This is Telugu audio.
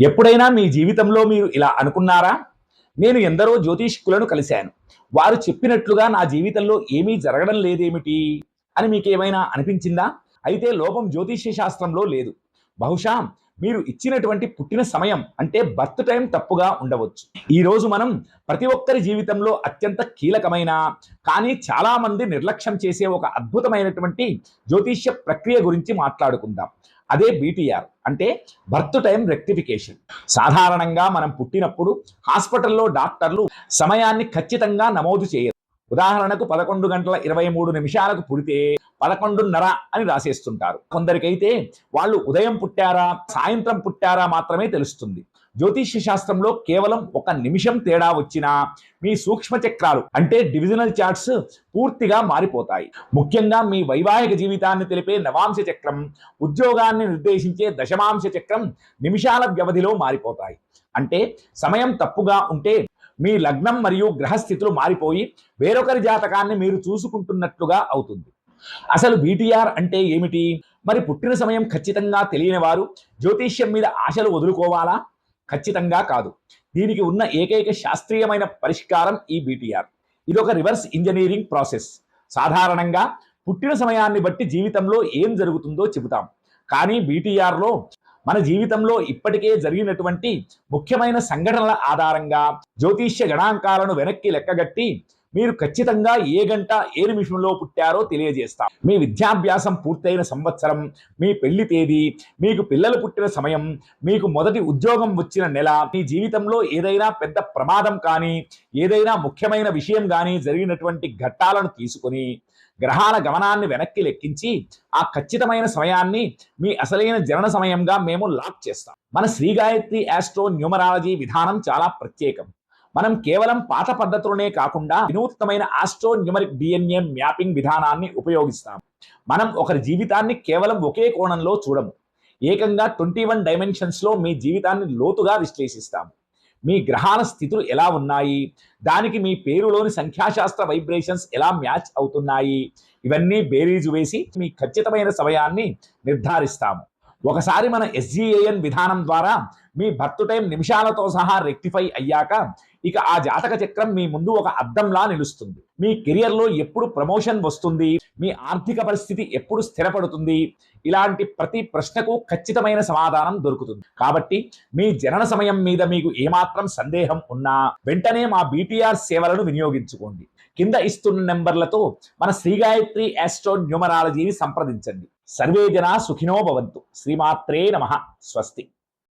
ఎప్పుడైనా మీ జీవితంలో మీరు ఇలా అనుకున్నారా? నేను ఎందరో జ్యోతిష్కులను కలిశాను. వారు చెప్పినట్లుగా నా జీవితంలో ఏమీ జరగడం లేదేమిటి అని మీకేమైనా అనిపించిందా? అయితే లోపం జ్యోతిష్య శాస్త్రంలో లేదు. బహుశా మీరు ఇచ్చినటువంటి పుట్టిన సమయం అంటే బర్త్ టైం తప్పుగా ఉండవచ్చు. ఈరోజు మనం ప్రతి ఒక్కరి జీవితంలో అత్యంత కీలకమైన కానీ చాలా మంది నిర్లక్ష్యం చేసే ఒక అద్భుతమైనటువంటి జ్యోతిష్య ప్రక్రియ గురించి మాట్లాడుకుందాం. అదే బీటీఆర్ అంటే బర్త్ టైం రెక్టిఫికేషన్. సాధారణంగా మనం పుట్టినప్పుడు హాస్పిటల్లో డాక్టర్లు సమయాన్ని ఖచ్చితంగా నమోదు చేయరు. ఉదాహరణకు 11 గంటల 23 నిమిషాలకు పుడితే 11:30 అని రాసేస్తుంటారు. కొందరికైతే వాళ్ళు ఉదయం పుట్టారా సాయంత్రం పుట్టారా మాత్రమే తెలుస్తుంది. జ్యోతిష్య శాస్త్రంలో కేవలం 1 నిమిషం తేడా వచ్చినా మీ సూక్ష్మ చక్రాలు అంటే డివిజనల్ చార్ట్స్ పూర్తిగా మారిపోతాయి. ముఖ్యంగా మీ వైవాహిక జీవితాన్ని తెలిపే నవాంశ చక్రం, ఉద్యోగాన్ని నిర్దేశించే దశమాంశ చక్రం నిమిషాల వ్యవధిలో మారిపోతాయి. అంటే సమయం తప్పుగా ఉంటే మీ లగ్నం మరియు గ్రహస్థితులు మారిపోయి వేరొకరి జాతకాన్ని మీరు చూసుకుంటున్నట్లుగా అవుతుంది. అసలు బీటీఆర్ అంటే ఏమిటి? మరి పుట్టిన సమయం ఖచ్చితంగా తెలియని వారు జ్యోతిష్యం మీద ఆశలు వదులుకోవాలా? ఖచ్చితంగా కాదు. దీనికి ఉన్న ఏకైక శాస్త్రీయమైన పరిష్కారం ఈ బీటీఆర్. ఇది ఒక రివర్స్ ఇంజనీరింగ్ ప్రాసెస్. సాధారణంగా పుట్టిన సమయాన్ని బట్టి జీవితంలో ఏం జరుగుతుందో చెబుతాం. కానీ బీటీఆర్లో మన జీవితంలో ఇప్పటికే జరిగినటువంటి ముఖ్యమైన సంఘటనల ఆధారంగా జ్యోతిష్య గణాంకాలను వెనక్కి లెక్కగట్టి మీరు ఖచ్చితంగా ఏ గంట ఏ నిమిషంలో పుట్టారో తెలియజేస్తాం. మీ విద్యాభ్యాసం పూర్తయిన సంవత్సరం, మీ పెళ్లి తేదీ, మీకు పిల్లలు పుట్టిన సమయం, మీకు మొదటి ఉద్యోగం వచ్చిన నెల, మీ జీవితంలో ఏదైనా పెద్ద ప్రమాదం కానీ ఏదైనా ముఖ్యమైన విషయం కానీ జరిగినటువంటి ఘట్టాలను తీసుకొని గ్రహాల గమనాన్ని వెనక్కి లెక్కించి ఆ ఖచ్చితమైన సమయాన్ని మీ అసలైన జనన సమయంగా మేము లాక్ చేస్తాం. మన శ్రీ గాయత్రి ఆస్ట్రో న్యూమరాలజీ విధానం చాలా ప్రత్యేకం. మనం కేవలం పాత పద్ధతులనే కాకుండా వినూత్నమైన ఆస్ట్రో న్యూమరిక్ డిఎన్ఏ మ్యాపింగ్ విధానాన్ని ఉపయోగిస్తాం. మనం ఒకరి జీవితాన్ని కేవలం ఒకే కోణంలో చూడము. ఏకంగా 21 డైమెన్షన్స్లో మీ జీవితాన్ని లోతుగా విశ్లేషిస్తాం. మీ గ్రహాల స్థితులు ఎలా ఉన్నాయి, దానికి మీ పేరులోని సంఖ్యాశాస్త్ర వైబ్రేషన్స్ ఎలా మ్యాచ్ అవుతున్నాయి, ఇవన్నీ బేరీజు వేసి మీ ఖచ్చితమైన సమయాన్ని నిర్ధారిస్తాము. ఒకసారి మన ఎస్జిఏఎన్ విధానం ద్వారా మీ బర్త్ టైం నిమిషాలతో సహా రెక్టిఫై అయ్యాక ఇక ఆ జాతక చక్రం మీ ముందు ఒక అద్దంలా నిలుస్తుంది. మీ కెరియర్లో ఎప్పుడు ప్రమోషన్ వస్తుంది, మీ ఆర్థిక పరిస్థితి ఎప్పుడు స్థిరపడుతుంది, ఇలాంటి ప్రతి ప్రశ్నకు ఖచ్చితమైన సమాధానం దొరుకుతుంది. కాబట్టి మీ జనన సమయం మీద మీకు ఏమాత్రం సందేహం ఉన్నా వెంటనే మా బీటీఆర్ సేవలను వినియోగించుకోండి. కింద ఇస్తున్న నెంబర్లతో మన శ్రీ గాయత్రి ఆస్ట్రో న్యూమరాలజీని సంప్రదించండి. సర్వే జనా సుఖినో భవంతు. శ్రీమాత్రే నమః. స్వస్తి.